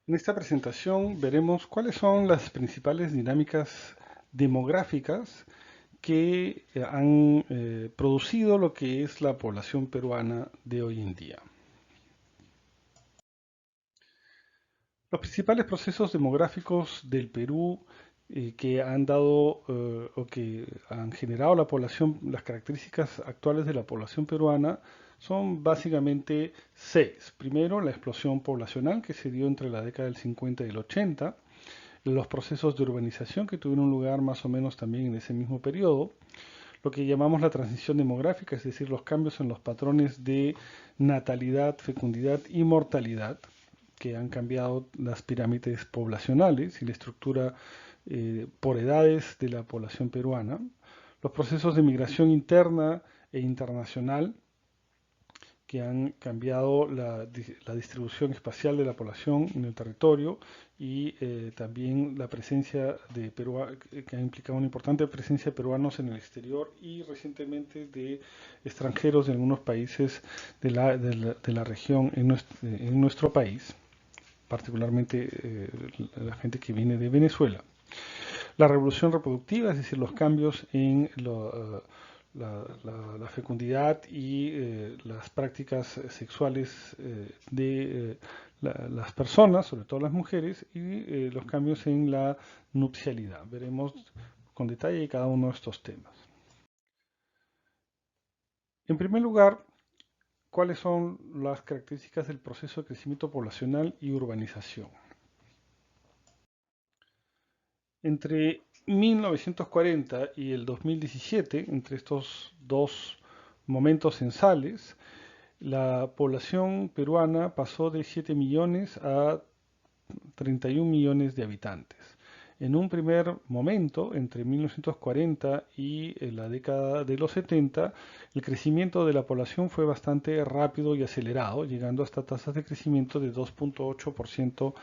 En esta presentación veremos cuáles son las principales dinámicas demográficas que han producido lo que es la población peruana de hoy en día. Los principales procesos demográficos del Perú que han dado o que han generado la población, las características actuales de la población peruana son básicamente seis. Primero, la explosión poblacional que se dio entre la década del 50 y el 80, los procesos de urbanización que tuvieron lugar más o menos también en ese mismo periodo, lo que llamamos la transición demográfica, es decir, los cambios en los patrones de natalidad, fecundidad y mortalidad, que han cambiado las pirámides poblacionales y la estructura por edades de la población peruana, los procesos de migración interna e internacional, que han cambiado la distribución espacial de la población en el territorio y también la presencia de que ha implicado una importante presencia de peruanos en el exterior y recientemente de extranjeros de algunos países de la región en nuestro país, particularmente la gente que viene de Venezuela. La revolución reproductiva, es decir, los cambios en la fecundidad y las prácticas sexuales de las personas, sobre todo las mujeres, y los cambios en la nupcialidad. Veremos con detalle cada uno de estos temas. En primer lugar, ¿cuáles son las características del proceso de crecimiento poblacional y urbanización? Entre 1940 y el 2017, entre estos dos momentos censales, la población peruana pasó de 7 millones a 31 millones de habitantes. En un primer momento, entre 1940 y la década de los 70, el crecimiento de la población fue bastante rápido y acelerado, llegando hasta tasas de crecimiento de 2,8%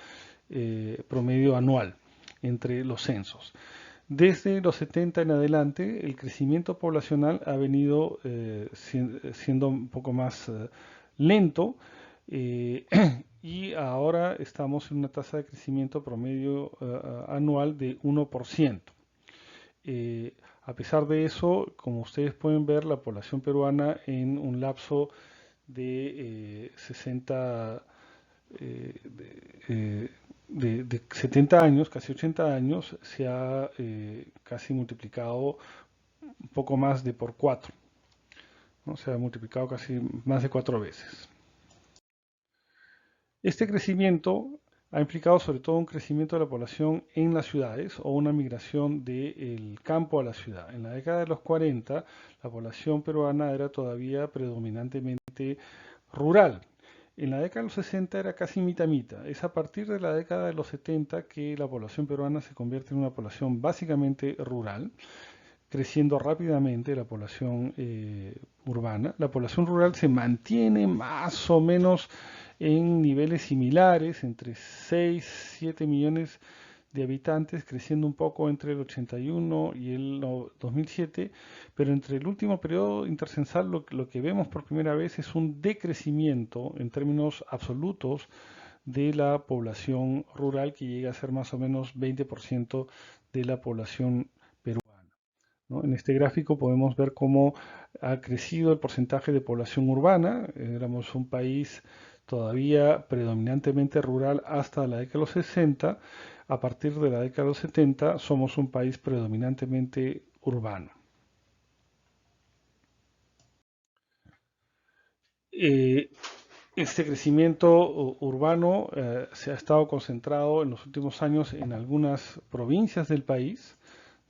promedio anual entre los censos. Desde los 70 en adelante, el crecimiento poblacional ha venido siendo un poco más lento eh, y ahora estamos en una tasa de crecimiento promedio anual de 1%. A pesar de eso, como ustedes pueden ver, la población peruana en un lapso de 60 de 70 años, casi 80 años, se ha casi multiplicado un poco más de por 4, ¿no? Se ha multiplicado casi más de 4 veces. Este crecimiento ha implicado sobre todo un crecimiento de la población en las ciudades o una migración del campo a la ciudad. En la década de los 40, la población peruana era todavía predominantemente rural. En la década de los 60 era casi mitad-mitad. Es a partir de la década de los 70 que la población peruana se convierte en una población básicamente rural, creciendo rápidamente la población urbana. La población rural se mantiene más o menos en niveles similares, entre 6, 7 millones de habitantes, creciendo un poco entre el 81 y el 2007, pero entre el último periodo intercensal lo que vemos por primera vez es un decrecimiento en términos absolutos de la población rural que llega a ser más o menos 20% de la población peruana, ¿no? En este gráfico podemos ver cómo ha crecido el porcentaje de población urbana. Éramos un país todavía predominantemente rural hasta la década de los 60. A partir de la década de los 70 somos un país predominantemente urbano. Eh, este crecimiento urbano se ha estado concentrado en los últimos años en algunas provincias del país,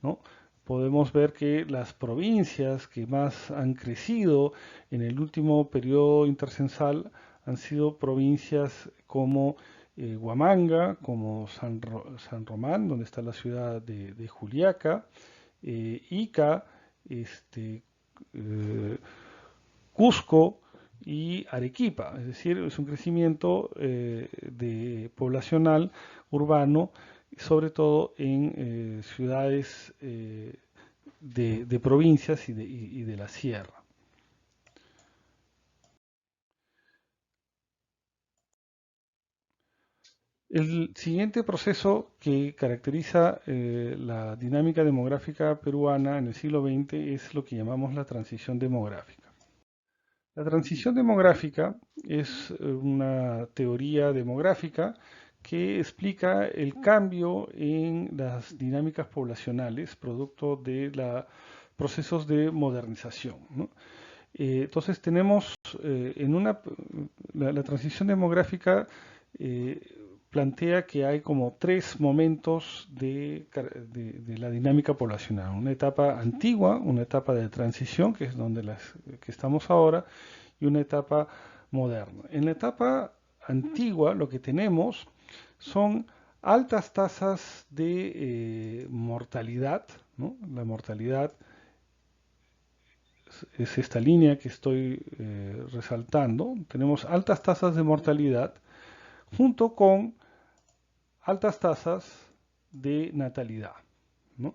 ¿no? Podemos ver que las provincias que más han crecido en el último periodo intercensal han sido provincias como Huamanga, como San Román, donde está la ciudad de Juliaca, Ica, este, eh, Cusco y Arequipa. Es decir, es un crecimiento de poblacional urbano, sobre todo en ciudades de provincias y de la sierra. El siguiente proceso que caracteriza la dinámica demográfica peruana en el siglo XX es lo que llamamos la transición demográfica. La transición demográfica es una teoría demográfica que explica el cambio en las dinámicas poblacionales producto de los procesos de modernización, ¿no? Entonces tenemos la transición demográfica eh, plantea que hay como tres momentos de la dinámica poblacional. Una etapa antigua, una etapa de transición, que es donde que estamos ahora, y una etapa moderna. En la etapa antigua lo que tenemos son altas tasas de mortalidad, ¿no? La mortalidad es esta línea que estoy resaltando. Tenemos altas tasas de mortalidad junto con altas tasas de natalidad, ¿no?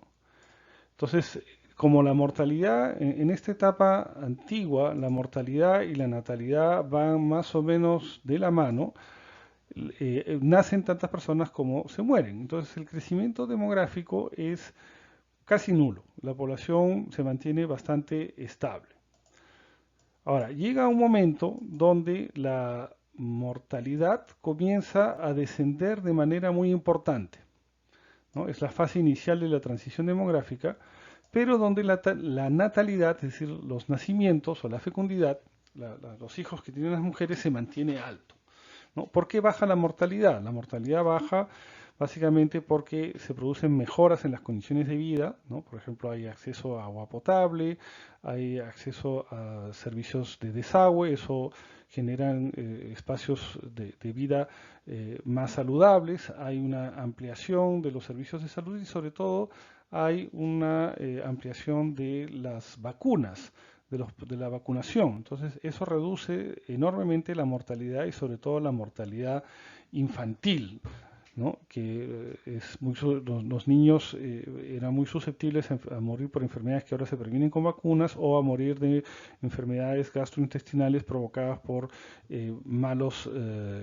Entonces, como la mortalidad en esta etapa antigua, la mortalidad y la natalidad van más o menos de la mano, nacen tantas personas como se mueren. Entonces, el crecimiento demográfico es casi nulo. La población se mantiene bastante estable. Ahora, llega un momento donde la mortalidad comienza a descender de manera muy importante, ¿no? Es la fase inicial de la transición demográfica, pero donde la natalidad, es decir, los nacimientos o la fecundidad, los hijos que tienen las mujeres, se mantiene alto, ¿no? ¿Por qué baja la mortalidad? La mortalidad baja básicamente porque se producen mejoras en las condiciones de vida, ¿no? Por ejemplo, hay acceso a agua potable, hay acceso a servicios de desagüe, eso generan espacios de vida más saludables, hay una ampliación de los servicios de salud y sobre todo hay una ampliación de las vacunas, de la vacunación. Entonces, eso reduce enormemente la mortalidad y sobre todo la mortalidad infantil, ¿no? Que los niños eran muy susceptibles a morir por enfermedades que ahora se previenen con vacunas o a morir de enfermedades gastrointestinales provocadas por malas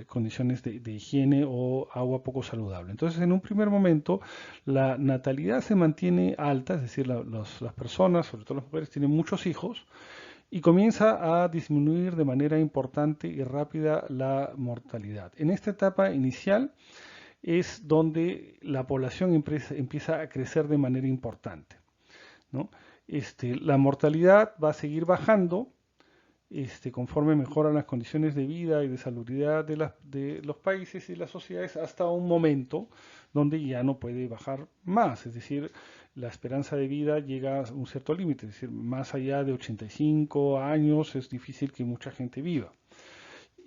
condiciones de higiene o agua poco saludable. Entonces, en un primer momento, la natalidad se mantiene alta, es decir, las personas, sobre todo las mujeres, tienen muchos hijos y comienza a disminuir de manera importante y rápida la mortalidad. En esta etapa inicial, es donde la población empieza a crecer de manera importante, ¿no? La mortalidad va a seguir bajando conforme mejoran las condiciones de vida y de salubridad de los países y las sociedades hasta un momento donde ya no puede bajar más, es decir, la esperanza de vida llega a un cierto límite, es decir, más allá de 85 años es difícil que mucha gente viva.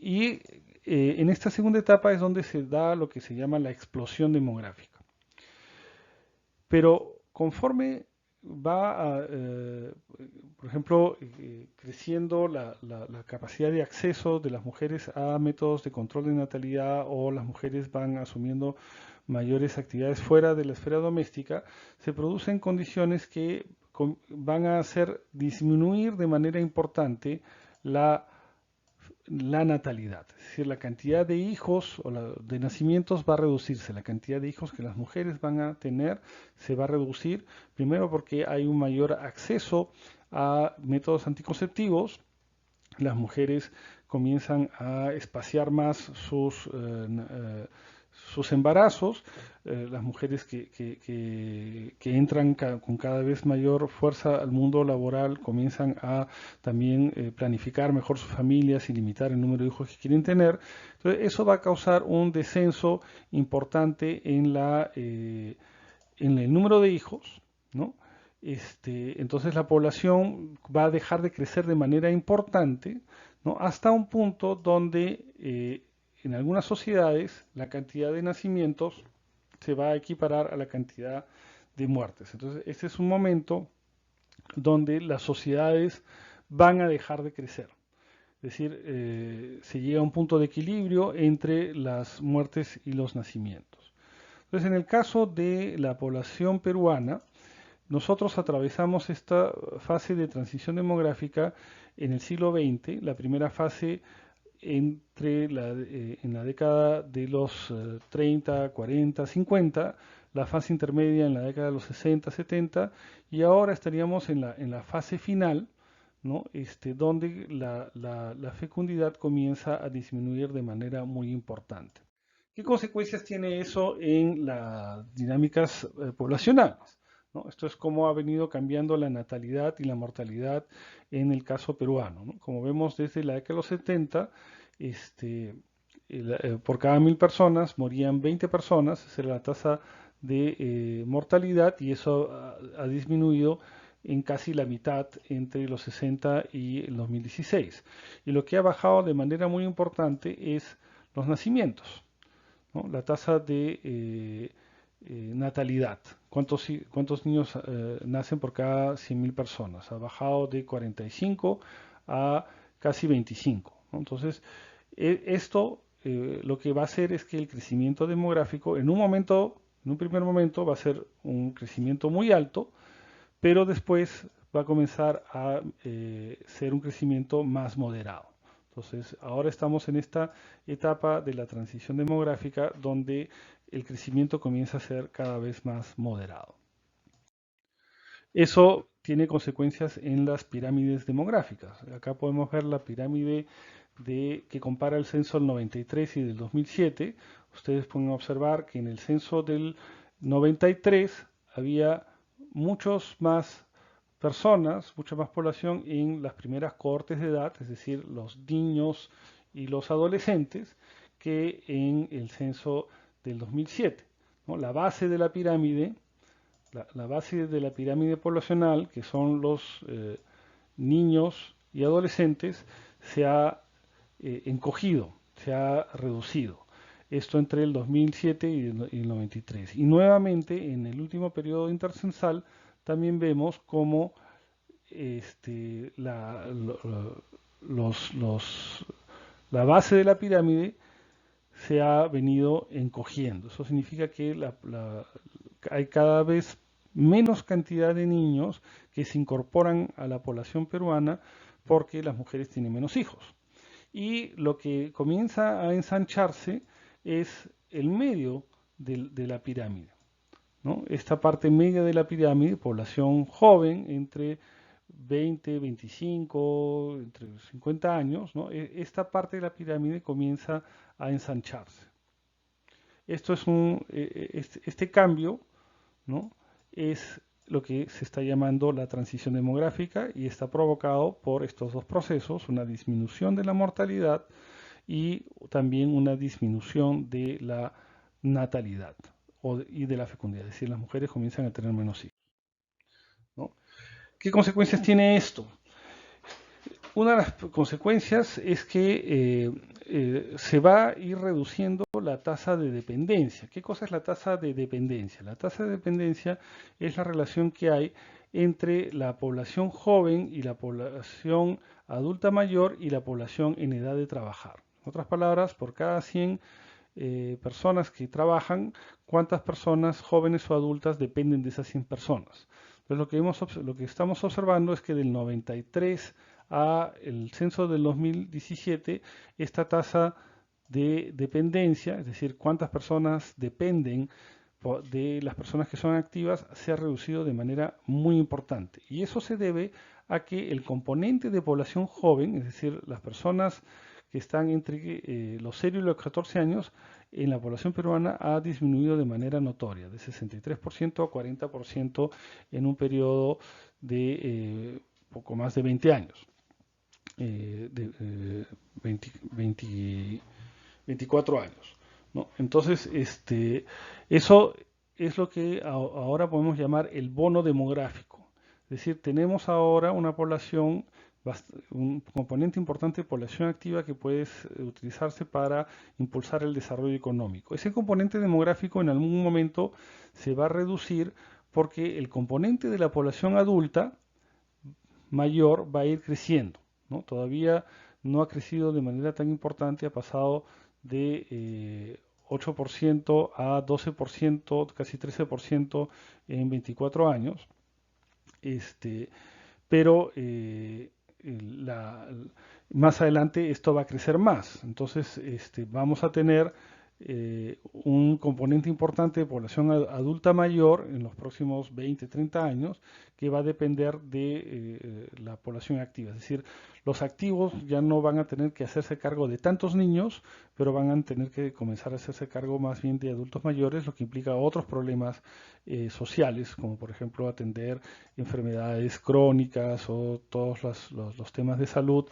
Y en esta segunda etapa es donde se da lo que se llama la explosión demográfica. Pero conforme va, por ejemplo, creciendo la capacidad de acceso de las mujeres a métodos de control de natalidad o las mujeres van asumiendo mayores actividades fuera de la esfera doméstica, se producen condiciones que van a hacer disminuir de manera importante la natalidad, es decir, la cantidad de hijos o de nacimientos va a reducirse, la cantidad de hijos que las mujeres van a tener se va a reducir, primero porque hay un mayor acceso a métodos anticonceptivos, las mujeres comienzan a espaciar más sus embarazos, las mujeres que entran con cada vez mayor fuerza al mundo laboral comienzan a también planificar mejor sus familias y limitar el número de hijos que quieren tener. Entonces, eso va a causar un descenso importante en el número de hijos, ¿no? Entonces la población va a dejar de crecer de manera importante, ¿no? Hasta un punto donde en algunas sociedades la cantidad de nacimientos se va a equiparar a la cantidad de muertes. Entonces este es un momento donde las sociedades van a dejar de crecer. Es decir, se llega a un punto de equilibrio entre las muertes y los nacimientos. Entonces, en el caso de la población peruana, nosotros atravesamos esta fase de transición demográfica en el siglo XX. La primera fase en la década de los 30, 40, 50, la fase intermedia en la década de los 60, 70, y ahora estaríamos en la fase final, ¿no? Donde la fecundidad comienza a disminuir de manera muy importante. ¿Qué consecuencias tiene eso en las dinámicas poblacionales? ¿No? Esto es cómo ha venido cambiando la natalidad y la mortalidad en el caso peruano, ¿no? Como vemos desde la década de los 70, por cada 1000 personas morían 20 personas, esa era la tasa de mortalidad, y eso ha disminuido en casi la mitad entre los 60 y el 2016. Y lo que ha bajado de manera muy importante es los nacimientos, ¿no? La tasa de natalidad. ¿Cuántos niños nacen por cada 100.000 personas? Ha bajado de 45 a casi 25, ¿no? Entonces, esto lo que va a hacer es que el crecimiento demográfico en un primer momento va a ser un crecimiento muy alto, pero después va a comenzar a ser un crecimiento más moderado. Entonces, ahora estamos en esta etapa de la transición demográfica donde el crecimiento comienza a ser cada vez más moderado. Eso tiene consecuencias en las pirámides demográficas. Acá podemos ver la pirámide que compara el censo del 93 y del 2007. Ustedes pueden observar que en el censo del 93 había muchos más personas, mucha más población en las primeras cohortes de edad, es decir, los niños y los adolescentes, que en el censo del 2007, ¿no? La base de la pirámide poblacional, que son los niños y adolescentes, se ha encogido, se ha reducido. Esto entre el 2007 y el 93. Y nuevamente, en el último periodo intercensal, también vemos cómo la base de la pirámide se ha venido encogiendo. Eso significa que hay cada vez menos cantidad de niños que se incorporan a la población peruana porque las mujeres tienen menos hijos. Y lo que comienza a ensancharse es el medio de la pirámide, ¿no? Esta parte media de la pirámide, población joven entre 20, 25, entre 50 años, ¿no? Esta parte de la pirámide comienza a ensancharse. Esto es este cambio, ¿no? Es lo que se está llamando la transición demográfica y está provocado por estos dos procesos, una disminución de la mortalidad y también una disminución de la natalidad y de la fecundidad, es decir, las mujeres comienzan a tener menos hijos, ¿no? ¿Qué consecuencias tiene esto? Una de las consecuencias es que se va a ir reduciendo la tasa de dependencia. ¿Qué cosa es la tasa de dependencia? La tasa de dependencia es la relación que hay entre la población joven y la población adulta mayor y la población en edad de trabajar. En otras palabras, por cada 100 personas que trabajan, ¿cuántas personas jóvenes o adultas dependen de esas 100 personas? Entonces, lo que estamos observando es que del 93 a el censo del 2017, esta tasa de dependencia, es decir, cuántas personas dependen de las personas que son activas, se ha reducido de manera muy importante. Y eso se debe a que el componente de población joven, es decir, las personas que están entre los 0 y los 14 años, en la población peruana ha disminuido de manera notoria, de 63% a 40% en un periodo de poco más de 20 años. 20, 24 años, ¿no? Entonces, eso es lo que ahora podemos llamar el bono demográfico. Es decir, tenemos ahora una población, un componente importante de población activa que puede utilizarse para impulsar el desarrollo económico. Ese componente demográfico en algún momento se va a reducir porque el componente de la población adulta mayor va a ir creciendo, ¿no? Todavía no ha crecido de manera tan importante, ha pasado de 8% a 12%, casi 13% en 24 años. Pero Más adelante esto va a crecer más. Entonces, vamos a tener un componente importante de población adulta mayor en los próximos 20, 30 años que va a depender de la población activa. Es decir, los activos ya no van a tener que hacerse cargo de tantos niños, pero van a tener que comenzar a hacerse cargo más bien de adultos mayores, lo que implica otros problemas sociales, como por ejemplo atender enfermedades crónicas o todos los temas de salud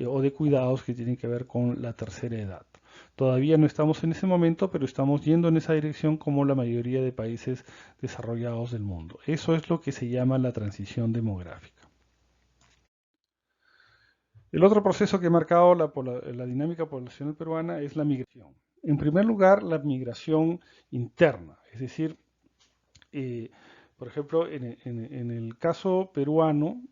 o de cuidados que tienen que ver con la tercera edad. Todavía no estamos en ese momento, pero estamos yendo en esa dirección como la mayoría de países desarrollados del mundo. Eso es lo que se llama la transición demográfica. El otro proceso que ha marcado la dinámica poblacional peruana es la migración. En primer lugar, la migración interna, es decir, eh, por ejemplo, en el caso peruano,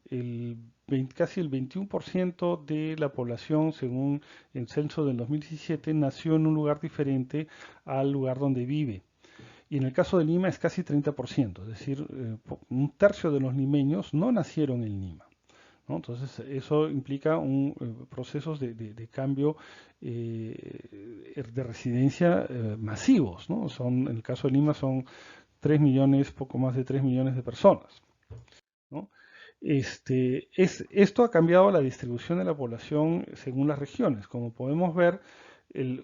casi el 21% de la población, según el censo del 2017, nació en un lugar diferente al lugar donde vive. Y en el caso de Lima es casi 30%, es decir, un tercio de los limeños no nacieron en Lima, ¿no? Entonces, eso implica procesos de cambio de residencia masivos, ¿no? En el caso de Lima son 3 millones, poco más de 3 millones de personas, ¿no? Esto ha cambiado la distribución de la población según las regiones. Como podemos ver,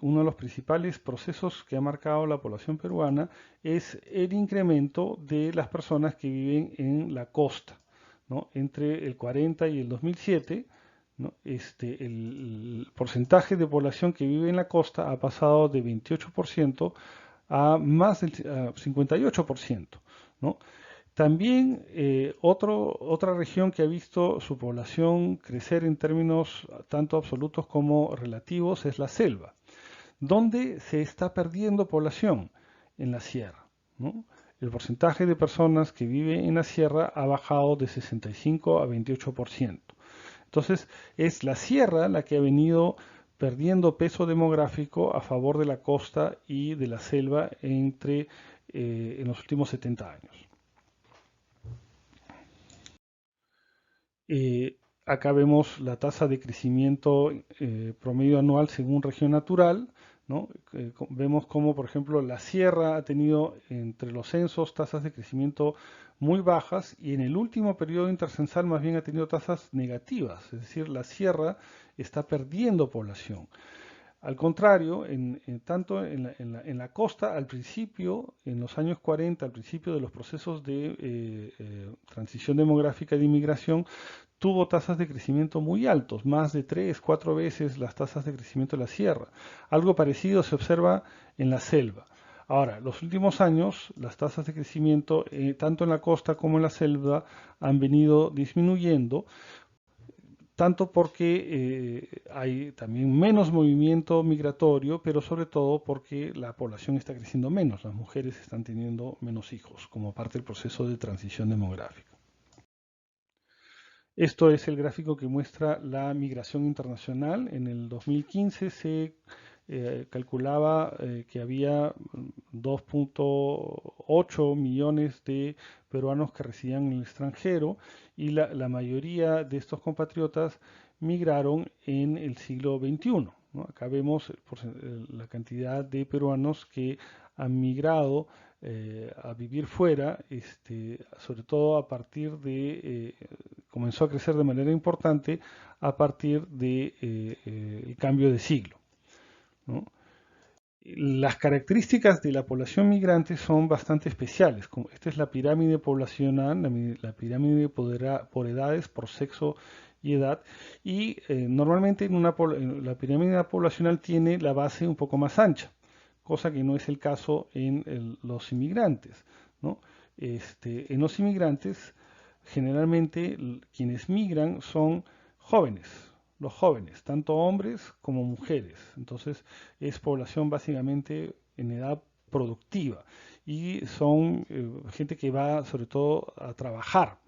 uno de los principales procesos que ha marcado la población peruana es el incremento de las personas que viven en la costa, ¿no? Entre el 40 y el 2007, ¿no? El porcentaje de población que vive en la costa ha pasado de 28% a más del 58%, ¿no? También otra región que ha visto su población crecer en términos tanto absolutos como relativos es la selva, donde se está perdiendo población en la sierra, ¿no? El porcentaje de personas que vive en la sierra ha bajado de 65 a 28%. Entonces, es la sierra la que ha venido perdiendo peso demográfico a favor de la costa y de la selva en los últimos 70 años. Acá vemos la tasa de crecimiento promedio anual según región natural, ¿no? Vemos cómo, por ejemplo, la sierra ha tenido entre los censos tasas de crecimiento muy bajas y en el último periodo intercensal más bien ha tenido tasas negativas, es decir, la sierra está perdiendo población. Al contrario, tanto en la costa, al principio, en los años 40, al principio de los procesos de transición demográfica y de inmigración, tuvo tasas de crecimiento muy altos, más de 3, 4 veces las tasas de crecimiento de la sierra. Algo parecido se observa en la selva. Ahora, los últimos años, las tasas de crecimiento, tanto en la costa como en la selva, han venido disminuyendo, tanto porque hay también menos movimiento migratorio, pero sobre todo porque la población está creciendo menos, las mujeres están teniendo menos hijos como parte del proceso de transición demográfica. Esto es el gráfico que muestra la migración internacional. En el 2015 se calculaba que había 2.8 millones de peruanos que residían en el extranjero y la mayoría de estos compatriotas migraron en el siglo XXI, ¿no? Acá vemos la cantidad de peruanos que han migrado a vivir fuera, sobre todo a partir comenzó a crecer de manera importante a partir del cambio de siglo, ¿no? Las características de la población migrante son bastante especiales. Esta es la pirámide poblacional, la pirámide por edades, por sexo y edad. Y normalmente la pirámide poblacional tiene la base un poco más ancha, cosa que no es el caso en los inmigrantes, ¿no? En los inmigrantes, generalmente quienes migran son jóvenes, los jóvenes, tanto hombres como mujeres. Entonces es población básicamente en edad productiva y son gente que va sobre todo a trabajar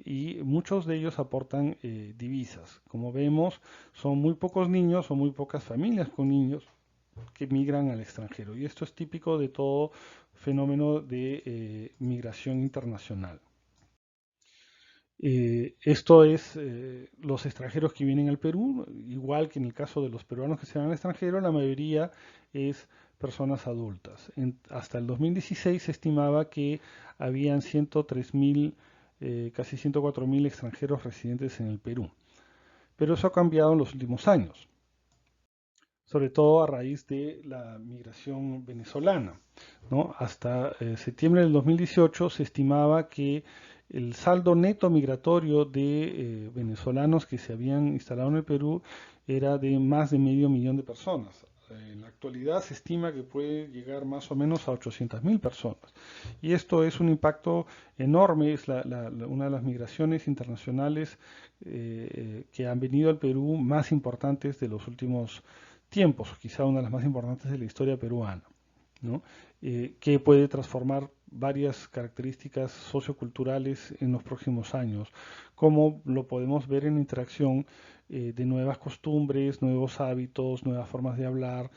y muchos de ellos aportan divisas. Como vemos, son muy pocos niños o muy pocas familias con niños que migran al extranjero y esto es típico de todo fenómeno de migración internacional. Esto es los extranjeros que vienen al Perú, igual que en el caso de los peruanos que se van al extranjero, la mayoría es personas adultas. Hasta el 2016 se estimaba que habían 103.000, casi 104.000 extranjeros residentes en el Perú. Pero eso ha cambiado en los últimos años, sobre todo a raíz de la migración venezolana, ¿no? Hasta septiembre del 2018 se estimaba que el saldo neto migratorio de venezolanos que se habían instalado en el Perú era de más de medio millón de personas. En la actualidad se estima que puede llegar más o menos a 800.000 personas. Y esto es un impacto enorme, es una de las migraciones internacionales que han venido al Perú más importantes de los últimos tiempos, quizá una de las más importantes de la historia peruana, ¿no? Que puede transformar varias características socioculturales en los próximos años, como lo podemos ver en la interacción de nuevas costumbres, nuevos hábitos, nuevas formas de hablar,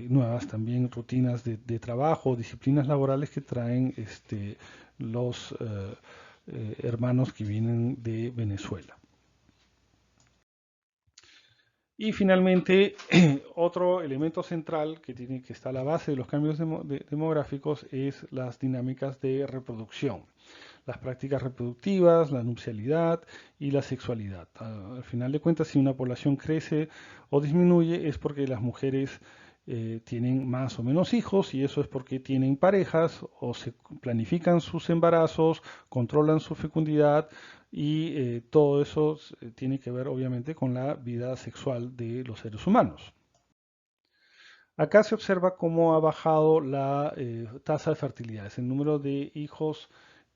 nuevas también rutinas de trabajo, disciplinas laborales que traen los hermanos que vienen de Venezuela. Y finalmente, otro elemento central que está a la base de los cambios demográficos es las dinámicas de reproducción, las prácticas reproductivas, la nupcialidad y la sexualidad. Al final de cuentas, si una población crece o disminuye es porque las mujeres tienen más o menos hijos y eso es porque tienen parejas o se planifican sus embarazos, controlan su fecundidad y todo eso tiene que ver obviamente con la vida sexual de los seres humanos. Acá se observa cómo ha bajado la tasa de fertilidad, el número de hijos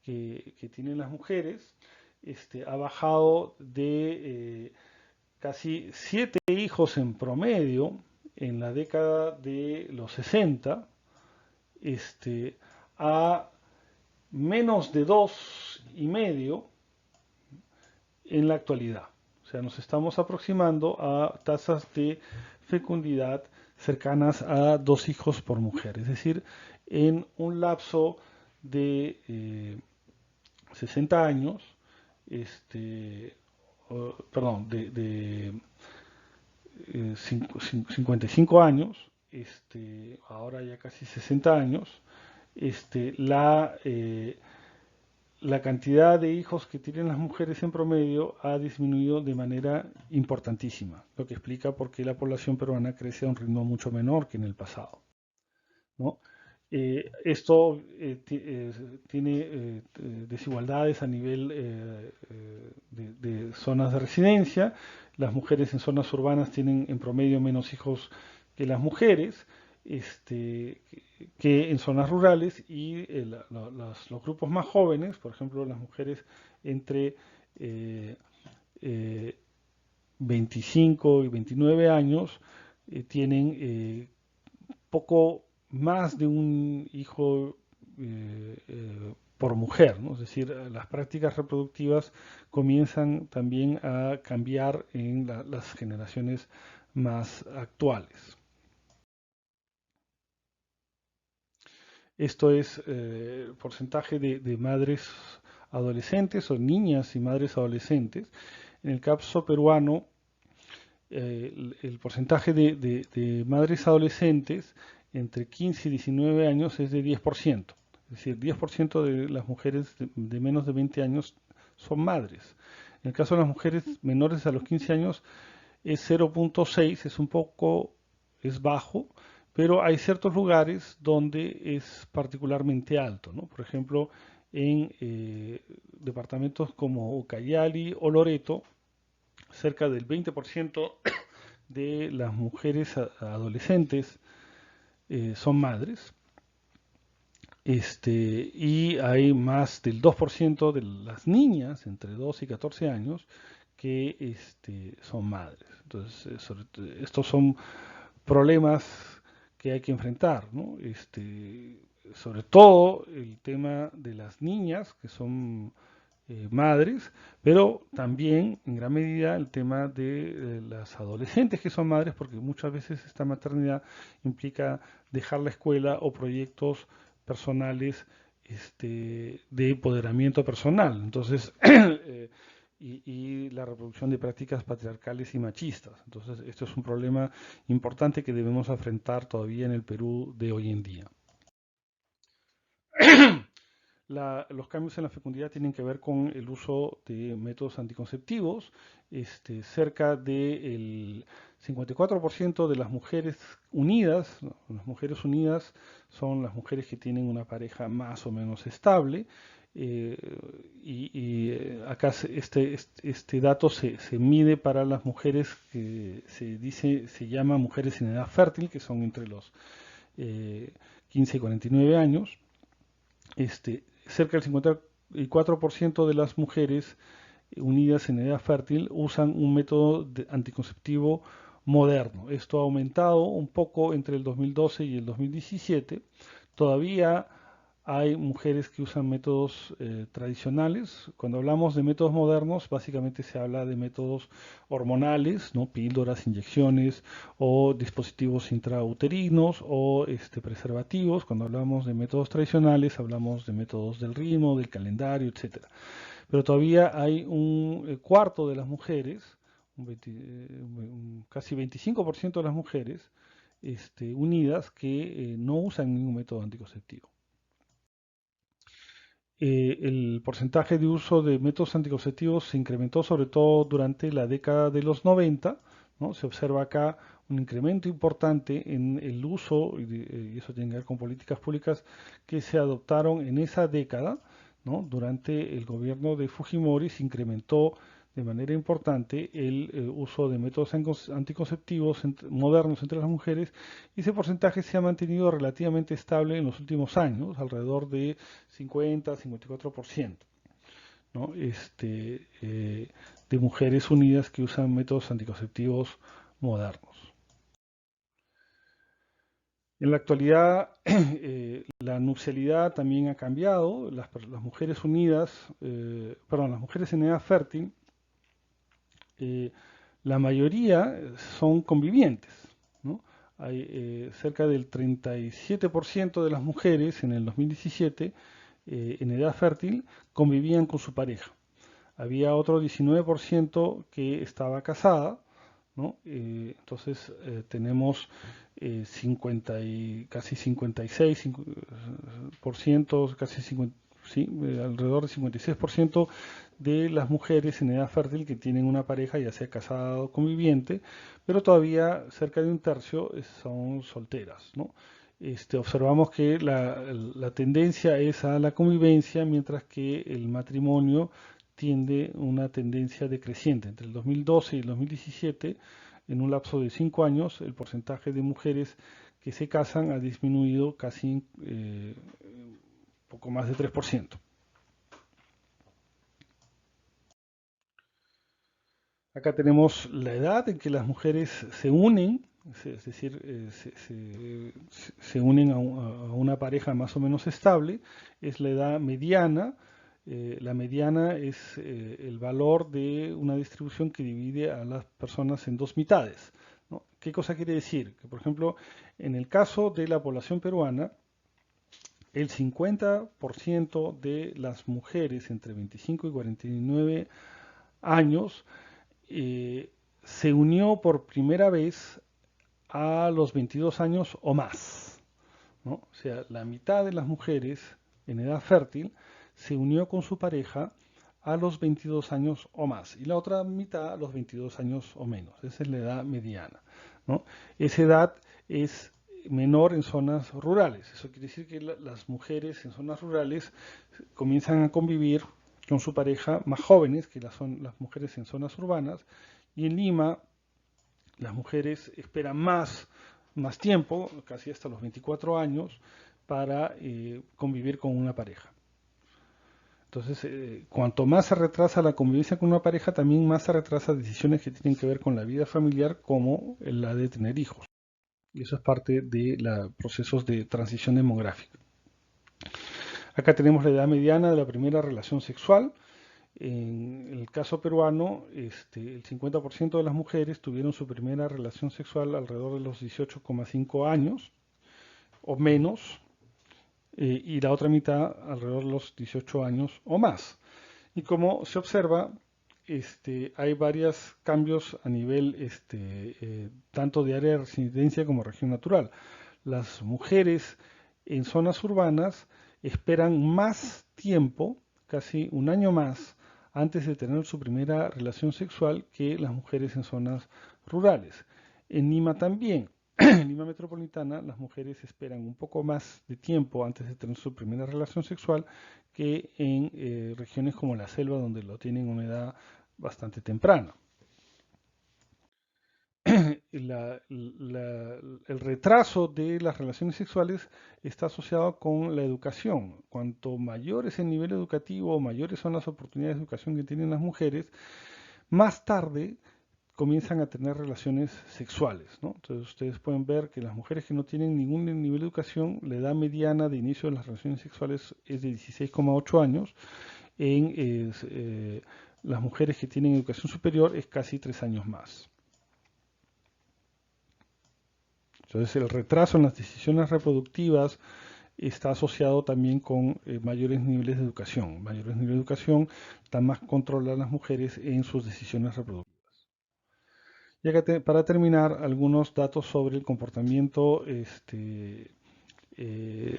que tienen las mujeres, ha bajado de casi 7 hijos en promedio en la década de los 60 a menos de 2,5 en la actualidad. O sea, nos estamos aproximando a tasas de fecundidad cercanas a 2 hijos por mujer. Es decir, en un lapso de 60 años, perdón, de 55 años, ahora ya casi 60 años, la cantidad de hijos que tienen las mujeres en promedio ha disminuido de manera importantísima, lo que explica por qué la población peruana crece a un ritmo mucho menor que en el pasado, ¿no? Esto tiene desigualdades a nivel de zonas de residencia. Las mujeres en zonas urbanas tienen en promedio menos hijos que las mujeres, que en zonas rurales y los grupos más jóvenes, por ejemplo las mujeres entre eh, eh, 25 y 29 años, tienen poco más de un hijo por mujer, ¿no? Es decir, las prácticas reproductivas comienzan también a cambiar en las generaciones más actuales. Esto es porcentaje de madres adolescentes o niñas y madres adolescentes. En el caso peruano, el porcentaje de madres adolescentes entre 15 y 19 años es de 10%. Es decir, 10% de las mujeres de menos de 20 años son madres. En el caso de las mujeres menores a los 15 años es 0,6, es bajo, pero hay ciertos lugares donde es particularmente alto, ¿no? Por ejemplo, en departamentos como Ucayali o Loreto, cerca del 20% de las mujeres adolescentes son madres, y hay más del 2% de las niñas entre 12 y 14 años que son madres. Entonces, estos son problemas que hay que enfrentar, ¿no? Sobre todo el tema de las niñas, que son madres, pero también en gran medida el tema de las adolescentes que son madres, porque muchas veces esta maternidad implica dejar la escuela o proyectos personales de empoderamiento personal. Entonces, y la reproducción de prácticas patriarcales y machistas. Entonces, esto es un problema importante que debemos afrontar todavía en el Perú de hoy en día. Los cambios en la fecundidad tienen que ver con el uso de métodos anticonceptivos. Cerca del 54% de las mujeres unidas, ¿no? Las mujeres unidas son las mujeres que tienen una pareja más o menos estable. eh, Acá este dato se mide para las mujeres que se llama mujeres en edad fértil, que son entre los 15 y 49 años. Cerca del 54% de las mujeres unidas en edad fértil usan un método anticonceptivo moderno. Esto ha aumentado un poco entre el 2012 y el 2017. Todavía hay mujeres que usan métodos tradicionales. Cuando hablamos de métodos modernos, básicamente se habla de métodos hormonales, ¿no? Píldoras, inyecciones o dispositivos intrauterinos o preservativos. Cuando hablamos de métodos tradicionales, hablamos de métodos del ritmo, del calendario, etcétera. Pero todavía hay un cuarto de las mujeres, casi 25% de las mujeres unidas que no usan ningún método anticonceptivo. El porcentaje de uso de métodos anticonceptivos se incrementó sobre todo durante la década de los 90, ¿no? Se observa acá un incremento importante en el uso, y eso tiene que ver con políticas públicas que se adoptaron en esa década, ¿no? Durante el gobierno de Fujimori se incrementó de manera importante el uso de métodos anticonceptivos modernos entre las mujeres, y ese porcentaje se ha mantenido relativamente estable en los últimos años, alrededor de 50-54%, ¿no? De mujeres unidas que usan métodos anticonceptivos modernos. En la actualidad, la nupcialidad también ha cambiado. Las mujeres unidas, las mujeres en edad fértil, eh, la mayoría son convivientes, ¿no? Hay cerca del 37% de las mujeres en el 2017 en edad fértil convivían con su pareja. Había otro 19% que estaba casada, ¿no? Entonces tenemos 50 y, casi 56%, casi 50, sí, alrededor de 56% de las mujeres en edad fértil que tienen una pareja, ya sea casada o conviviente, pero todavía cerca de un tercio son solteras, ¿no? Observamos que la tendencia es a la convivencia, mientras que el matrimonio tiende una tendencia decreciente. Entre el 2012 y el 2017, en un lapso de 5 años, el porcentaje de mujeres que se casan ha disminuido casi poco más de 3%. Acá tenemos la edad en que las mujeres se unen, es decir, se unen a una pareja más o menos estable, es la edad mediana. La mediana es el valor de una distribución que divide a las personas en dos mitades, ¿no? ¿Qué cosa quiere decir? Que, por ejemplo, en el caso de la población peruana, el 50% de las mujeres entre 25 y 49 años eh, se unió por primera vez a los 22 años o más, ¿no? O sea, la mitad de las mujeres en edad fértil se unió con su pareja a los 22 años o más, y la otra mitad a los 22 años o menos. Esa es la edad mediana, ¿no? Esa edad es menor en zonas rurales. Eso quiere decir que las mujeres en zonas rurales comienzan a convivir con su pareja más jóvenes que las mujeres en zonas urbanas, y en Lima las mujeres esperan más tiempo, casi hasta los 24 años, para convivir con una pareja. Entonces, cuanto más se retrasa la convivencia con una pareja, también más se retrasa decisiones que tienen que ver con la vida familiar, como la de tener hijos. Y eso es parte de los procesos de transición demográfica. Acá tenemos la edad mediana de la primera relación sexual. En el caso peruano, el 50% de las mujeres tuvieron su primera relación sexual alrededor de los 18,5 años o menos, y la otra mitad alrededor de los 18 años o más. Y como se observa, hay varios cambios a nivel tanto de área de residencia como región natural. Las mujeres en zonas urbanas esperan más tiempo, casi un año más, antes de tener su primera relación sexual que las mujeres en zonas rurales. En Lima también, en Lima metropolitana, las mujeres esperan un poco más de tiempo antes de tener su primera relación sexual que en regiones como la selva, donde lo tienen a una edad bastante temprana. El retraso de las relaciones sexuales está asociado con la educación. Cuanto mayor es el nivel educativo, mayores son las oportunidades de educación que tienen las mujeres, más tarde comienzan a tener relaciones sexuales, ¿no? Entonces ustedes pueden ver que las mujeres que no tienen ningún nivel de educación, la edad mediana de inicio de las relaciones sexuales es de 16,8 años. Las mujeres que tienen educación superior es casi 3 años más. Entonces el retraso en las decisiones reproductivas está asociado también con mayores niveles de educación. Mayores niveles de educación dan más control a las mujeres en sus decisiones reproductivas. Para terminar, algunos datos sobre el comportamiento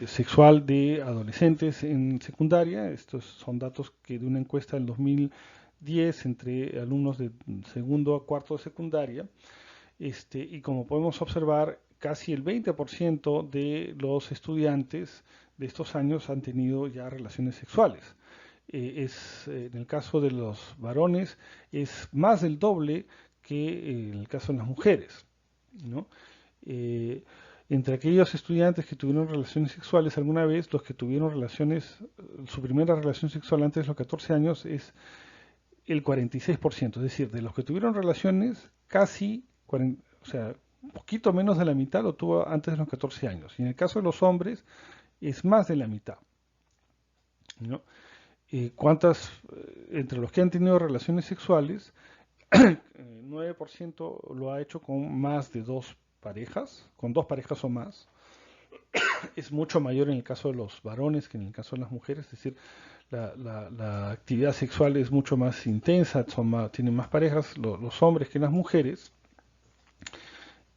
sexual de adolescentes en secundaria. Estos son datos que de una encuesta del 2010 entre alumnos de segundo a cuarto de secundaria. Y como podemos observar, casi el 20% de los estudiantes de estos años han tenido ya relaciones sexuales. En el caso de los varones es más del doble que en el caso de las mujeres, ¿no? Eh, Entre aquellos estudiantes que tuvieron relaciones sexuales alguna vez, los que tuvieron su primera relación sexual antes de los 14 años es el 46%, es decir, de los que tuvieron relaciones, casi, o sea, un poquito menos de la mitad lo tuvo antes de los 14 años. Y en el caso de los hombres, es más de la mitad, ¿no? Entre los que han tenido relaciones sexuales, 9% lo ha hecho con más de dos parejas, con dos parejas o más. Es mucho mayor en el caso de los varones que en el caso de las mujeres, es decir, la actividad sexual es mucho más intensa, tienen más parejas los hombres que las mujeres.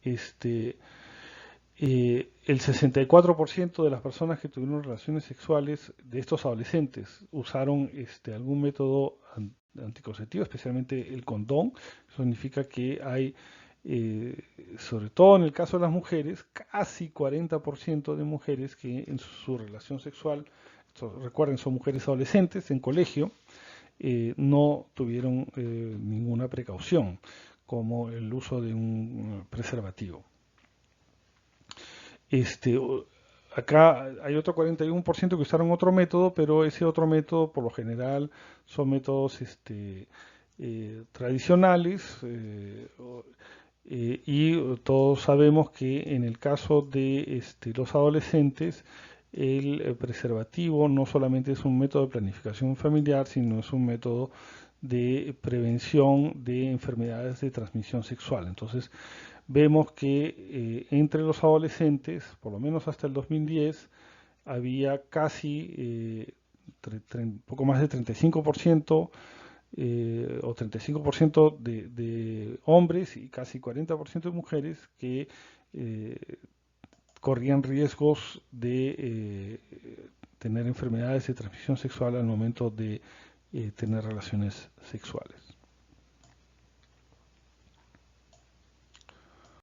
Este, el 64% de las personas que tuvieron relaciones sexuales de estos adolescentes usaron algún método anticonceptivo, especialmente el condón. Eso significa que hay, eh, sobre todo en el caso de las mujeres, casi 40% de mujeres que en su relación sexual, recuerden, son mujeres adolescentes en colegio, no tuvieron ninguna precaución, como el uso de un preservativo. Este, Acá hay otro 41% que usaron otro método, pero ese otro método por lo general son métodos tradicionales, y todos sabemos que en el caso de los adolescentes el preservativo no solamente es un método de planificación familiar, sino es un método de prevención de enfermedades de transmisión sexual. Entonces, vemos que entre los adolescentes, por lo menos hasta el 2010, había casi poco más de 35% o 35% de hombres y casi 40% de mujeres que eh, corrían riesgos de tener enfermedades de transmisión sexual al momento de tener relaciones sexuales.